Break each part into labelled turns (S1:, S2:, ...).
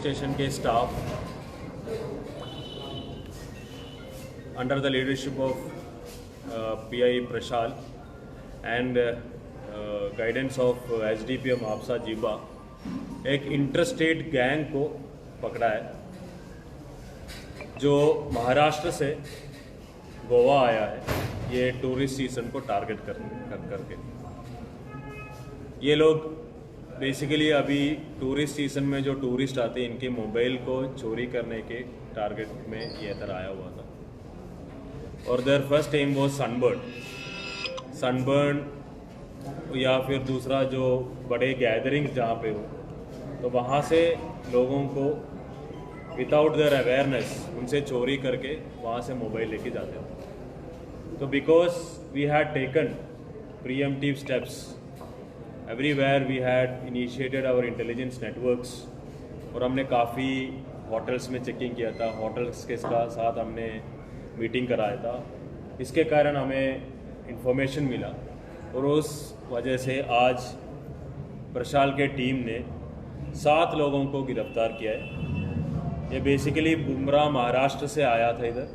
S1: Station के staff under the leadership of PI Prashal and guidance of SDPM आपसा जीबा एक interstate gang को पकड़ा है जो महाराष्ट्र से गोवा आया है ये टूरिस्ट सीजन को टारगेट करके। ये लोग बेसिकली अभी टूरिस्ट सीजन में जो टूरिस्ट आते हैं इनके मोबाइल को चोरी करने के टारगेट में ये इधर आया हुआ था और देयर फर्स्ट एम वो सनबर्न या फिर दूसरा जो बड़े गैदरिंग जहाँ पे हो तो वहाँ से लोगों को विदाउट देयर अवेयरनेस उनसे चोरी करके वहाँ से मोबाइल लेके जाते हैं। तो because we had taken preemptive steps everywhere, we had initiated our intelligence networks और हमने काफ़ी होटल्स में चेकिंग किया था, होटल्स के साथ हमने मीटिंग कराया था। इसके कारण हमें इंफॉर्मेशन मिला और उस वजह से आज प्रशाल के टीम ने 7 लोगों को गिरफ्तार किया है। ये बेसिकली बुमरा महाराष्ट्र से आया था इधर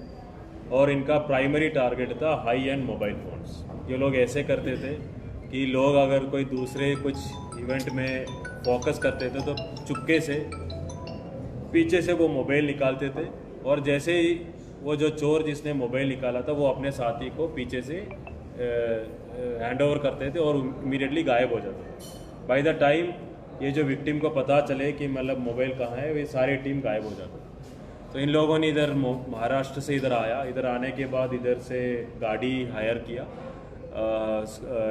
S1: और इनका प्राइमरी टारगेट था हाई एंड मोबाइल फ़ोन्स। ये लोग ऐसे करते थे कि लोग अगर कोई दूसरे कुछ इवेंट में फोकस करते थे तो चुपके से पीछे से वो मोबाइल निकालते थे और जैसे ही वो जो चोर जिसने मोबाइल निकाला था वो अपने साथी को पीछे से हैंड ओवर करते थे और इमीडिएटली गायब हो जाते थे। बाय द टाइम ये जो विक्टिम को पता चले कि मतलब मोबाइल कहाँ है, वे सारी टीम गायब हो जाती। तो इन लोगों ने इधर महाराष्ट्र से इधर आया, इधर आने के बाद इधर से गाड़ी हायर किया,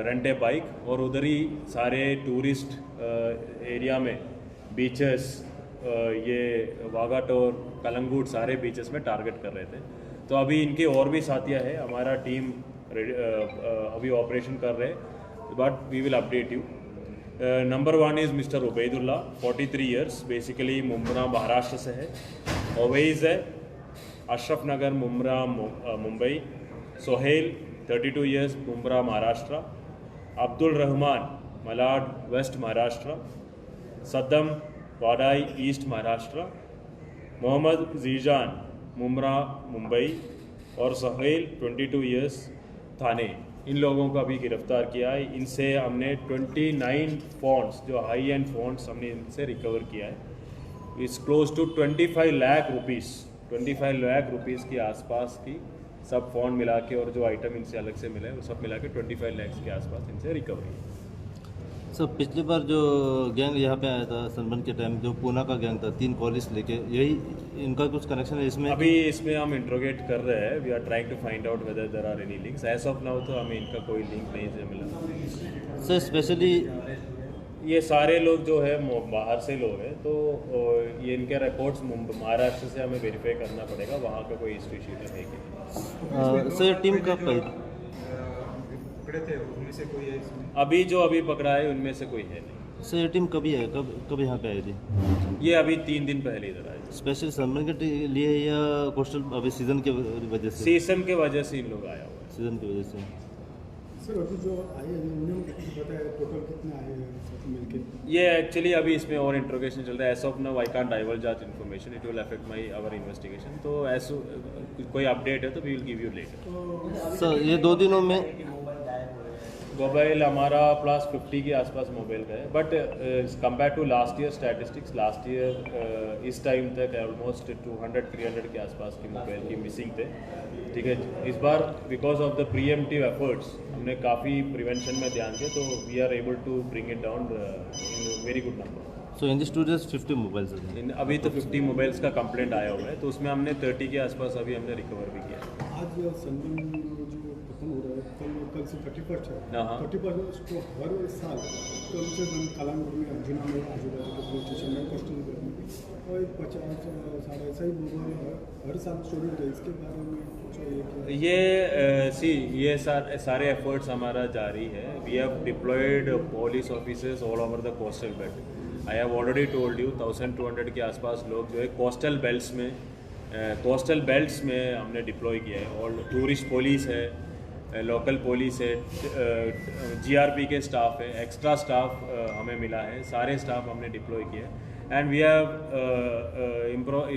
S1: रेंट ए बाइक और उधर ही सारे टूरिस्ट एरिया में बीचेस, ये वागाटोर, कलंगूट सारे बीचेस में टारगेट कर रहे थे। तो अभी इनके और भी साथियाँ हैं, हमारा टीम अभी ऑपरेशन कर रहे हैं, but we will update you. Number 1 is mister Ubaidullah, 43 years, basically Mumbra Maharashtra से है। ओवैज़ है, अशरफ नगर मुंब्रा मुंबई। सोहेल 32 ईयर्स, मुंब्रा महाराष्ट्र। अब्दुल रहमान मलाड वेस्ट महाराष्ट्र। सद्दम वाडाई ईस्ट महाराष्ट्र। मोहम्मद जीजान मुंब्रा मुंबई और सोहेल 22 ईयर्स थाने। इन लोगों को अभी गिरफ्तार किया है। इनसे हमने 29 फ़ोन्स जो हाई एंड फ़ोन्स हमने इनसे रिकवर किया है। It's close to 25 lakh rupees, 25 lakh rupees के आसपास की सब फ़ोन मिला के और जो आइटम इनसे अलग से मिला है वो सब मिला के 25 लाख के आसपास इनसे रिकवरी है।
S2: सर पिछली बार जो गैंग यहाँ पे आया था सनबर्न के टाइम, जो पूना का गैंग था, 3 कॉलेज लेके, यही इनका कुछ कनेक्शन है इसमें?
S1: अभी इसमें हम इंट्रोगेट कर रहे हैं। We are trying to find out whether there are any links. As of now तो हमें इनका कोई लिंक नहीं से मिला।
S2: सर स्पेशली
S1: ये सारे लोग जो है बाहर से लोग हैं, तो ये इनके रिकॉर्ड्स महाराष्ट्र से हमें वेरीफाई करना पड़ेगा, वहाँ का कोई हिस्ट्री शीट है कि
S2: सर टीम कब
S3: पकड़े थे उनमें से कोई है इसमें?
S1: अभी जो अभी पकड़ा है उनमें से कोई है नहीं।
S2: सर ये टीम कभी है, कब यहाँ पे आई थी?
S1: ये अभी 3 दिन पहले इधर आए।
S2: स्पेशल सनबर्न के लिए या कोस्टल अभी सीजन के वजह से?
S1: सीजन के वजह से इन लोग आया हुआ है।
S2: सीजन की वजह से।
S3: सर अभी जो आए हैं उन्होंने बताया टोटल कितने आए हैं सब मिलके?
S1: ये एक्चुअली अभी इसमें और इंट्रोगेशन चल रहा है। As of now I can't diverge that information, it will affect my our investigation. तो एज कोई अपडेट है तो we will give you later.
S2: Sir ये 2 दिनों में
S1: मोबाइल हमारा प्लस 50 के आसपास मोबाइल का है, but compare to last year statistics, last year इस टाइम तक ऑलमोस्ट 200-300 के आसपास की मोबाइल की मिसिंग थे। ठीक है, इस बार because of the preemptive efforts हमने काफ़ी प्रिवेंशन में ध्यान दिया, तो we are able to bring it down in very good number.
S2: So in this 2 days 50 mobiles हैं।
S1: अभी तो 50 मोबाइल्स का कंप्लेंट आया हुआ है, तो उसमें हमने 30 के आसपास अभी हमने रिकवर भी किया है।
S3: आज सनबर्न जो खत्म हो रहा है, कल से 31 है। 31 उसको हर साल कम से कम कलांगुट में, अर्जुना में, आजूबाजू के पुलिस स्टेशन में, कोस्टल में और 50 साढ़े ऐसा ही मोबाइल हर साल स्टूडेंट है। इसके बारे में
S1: ये सारे एफर्ट्स हमारा जारी है। We have deployed police officers all over the coastal belt. I have already told you 1200 के आसपास लोग जो है कोस्टल बेल्ट्स में हमने डिप्लॉय किया है। और टूरिस्ट पुलिस है, लोकल पुलिस है, GRP के स्टाफ है, एक्स्ट्रा स्टाफ हमें मिला है, सारे स्टाफ हमने डिप्लॉय किया है। And we have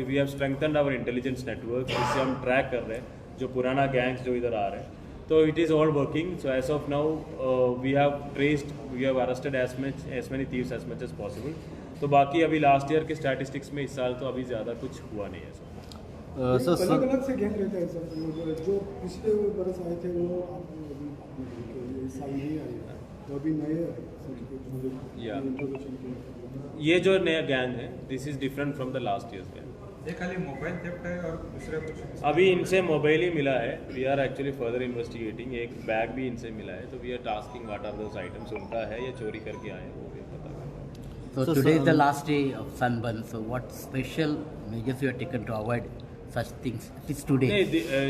S1: we have strengthened our intelligence network, जिससे हम ट्रैक कर रहे हैं जो पुराना गैंग्स जो इधर आ रहे हैं. तो it is all working. So as of now we have arrested as many thieves as much as possible. तो बाकी अभी लास्ट ईयर के स्टैटिस्टिक्स में इस साल तो अभी ज़्यादा कुछ हुआ नहीं है सर.
S3: अलग अलग से गैंग रहते हैं सर. जो पिछले बरस आए थे वो इस साल नहीं आए, तो अभी नए
S1: ये जो नया गैंग है, this is different from the last years gang.
S4: ये खाली मोबाइल थेफ्ट है और दूसरा कुछ?
S1: अभी इनसे मोबाइल ही मिला है. We are actually further investigating. एक बैग भी इनसे मिला है. तो we are tasking what are those items उनका है या चोरी करके आए वो भी पता करना.
S5: So today is the last day of Sunburn. So what special measures you have taken to avoid such things? It's today.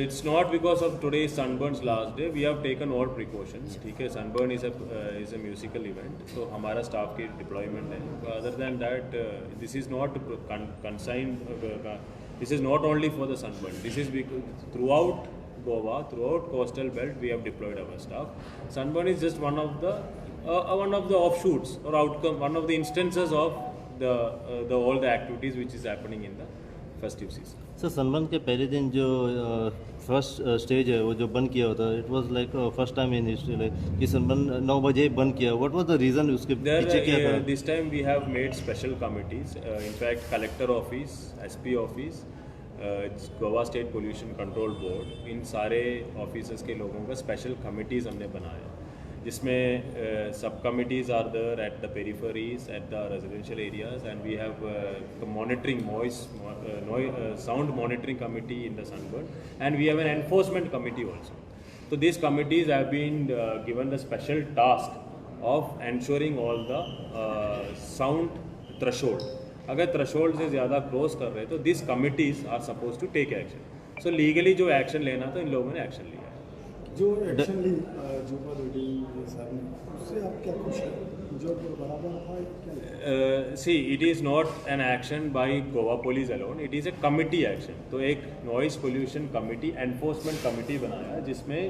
S1: It's not because of today's Sunburn's last day. We have taken all precautions. ठीक है. Sunburn is a musical event. So हमारा staff की deployment है. Other than that, this is not consigned. This is not only for the Sunburn. This is throughout Goa, throughout coastal belt, we have deployed our staff. Sunburn is just one of the offshoots or outcome, one of the instances of all the activities which is happening in the festive season.
S2: Sir sunburn के पहले दिन जो first stage है वो जो बंद किया होता है, it was like first time in history like कि सनबर्न 9 बजे बंद किया. What was the reason? उसके पीछे क्या था?
S1: This time we have made special committees. In fact collector office, SP office, Goa state pollution control board, इन सारे ऑफिसर्स के लोगों का स्पेशल कमिटीज़ हमने बनाया, जिसमें सब committees are there at the peripheries, at the residential areas, and we have monitoring sound monitoring committee in the Sunburn, and we have an enforcement committee also. So these committees have been given the special task of ensuring all the sound threshold. अगर threshold से ज़्यादा cross कर रहे हैं तो this committees are suppose to take action. So legally जो action लेना था इन लोगों ने एक्शन लिया.
S3: जो एक्शन ली जुबा रेड्डी साहब ने, उससे आप क्या खुश हैं? जो बराबर था क्या?
S1: See it is not an action by Goa police alone, it is a committee action. तो एक noise pollution committee, enforcement committee बनाया, जिसमें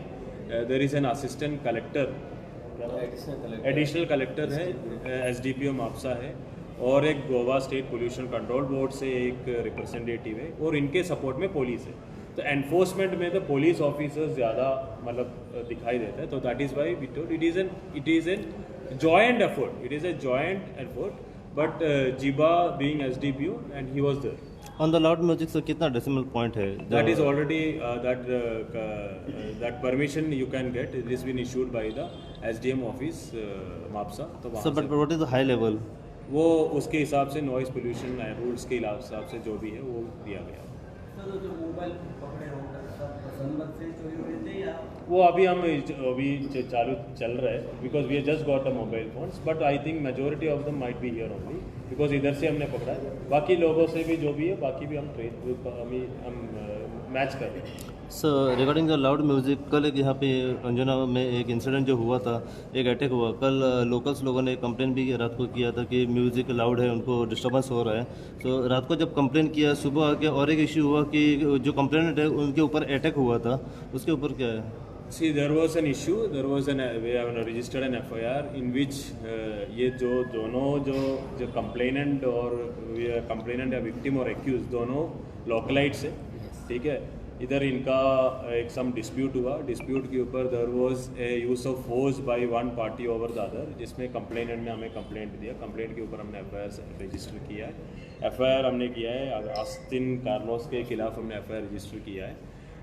S1: there is an assistant collector, additional collector है, SDPO मापसा है, और एक Goa state pollution control board से एक रिप्रेजेंटेटिव है, और इनके सपोर्ट में पुलिस है. तो एनफोर्समेंट में तो पुलिस ऑफिसर्स ज़्यादा मतलब दिखाई देते हैं. तो that is why we told it is an joint effort. It is a joint effort, but Jiba being SDPO and he was there.
S2: On the loud music से कितना डेसिमल पॉइंट है?
S1: That is already that permission you can get. It is been issued by the SDM office Mapusa. तो वहाँ
S2: but what is the high level?
S1: वो उसके हिसाब से noise pollution rules के हिसाब से जो भी है वो दिया गया. वो अभी चालू चल रहा है, because we just got a mobile phones, but I think majority of them might be here only, because इधर से हमने पकड़ा है. बाकी लोगों से भी जो भी है, बाकी भी हम मैच कर रहे हैं.
S2: Sir regarding the loud music, कल एक यहाँ पे अंजुना में एक इंसिडेंट जो हुआ था, एक अटैक हुआ. कल लोकल्स लोगों ने कंप्लेन भी रात को किया था कि म्यूज़िक लाउड है, उनको डिस्टर्बेंस हो रहा है. तो रात को जब कंप्लेन किया, सुबह आके और एक इशू हुआ कि जो कंप्लेनेंट है उनके ऊपर अटैक हुआ था. उसके ऊपर क्या है?
S1: See, there was an issue. We have registered an FIR in which ये दोनों जो complainant या victim और accused दोनों localites है, ठीक है. इधर इनका एक सम डिस्प्यूट हुआ. डिस्प्यूट के ऊपर there was a use of force by one party over the other, जिसमें कंप्लेनेंट ने हमें कंप्लेंट दिया. कंप्लेंट के ऊपर हमने FIR रजिस्टर किया है. FIR हमने किया है आस्टिन कार्लोस के खिलाफ, हमने FIR रजिस्टर किया है.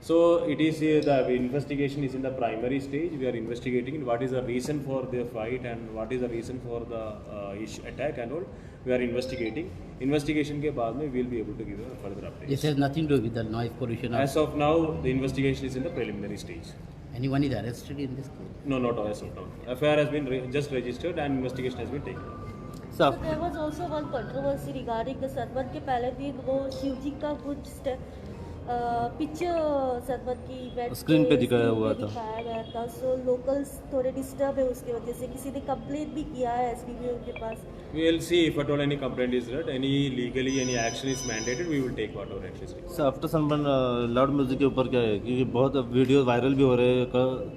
S1: So it is the investigation is in the primary stage. We are investigating what is the reason for the fight and what is the reason for the attack and all. We are investigating. Investigation के बाद में we will be able to give a further update.
S5: This has nothing to do with the noise pollution.
S1: As of now, the investigation is in the preliminary stage.
S5: Anyone is arrested in this case?
S1: No, not as of now. FIR has been just registered and investigation has been taken.
S6: So there was also one controversy regarding the Sunburn के पहले दिन वो शिवजी का कुछ picture sunburn की event
S2: screen पे दिखाया
S6: गया था. सो लोकल्स थोड़े डिस्टर्ब है उसकी वजह से. किसी ने कंप्लेंट भी किया है SDPO के पास.
S1: We will see if at all any complaint is read, any action is mandated, we will take whatever action is taken.
S2: Sir after sunburn loud music के ऊपर क्या है, क्योंकि बहुत वीडियो वायरल भी हो रहे हैं,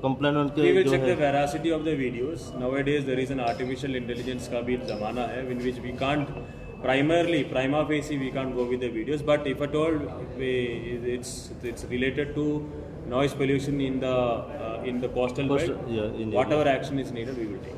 S2: कंप्लेंट के
S1: we will check the veracity of the videos. Nowadays there is an artificial intelligence का भी ज़माना है in which we can't primarily, prima facie, we can't go with the videos. But if at all, it's related to noise pollution in the coastal belt,
S2: Yeah, in
S1: whatever action is needed, we will take.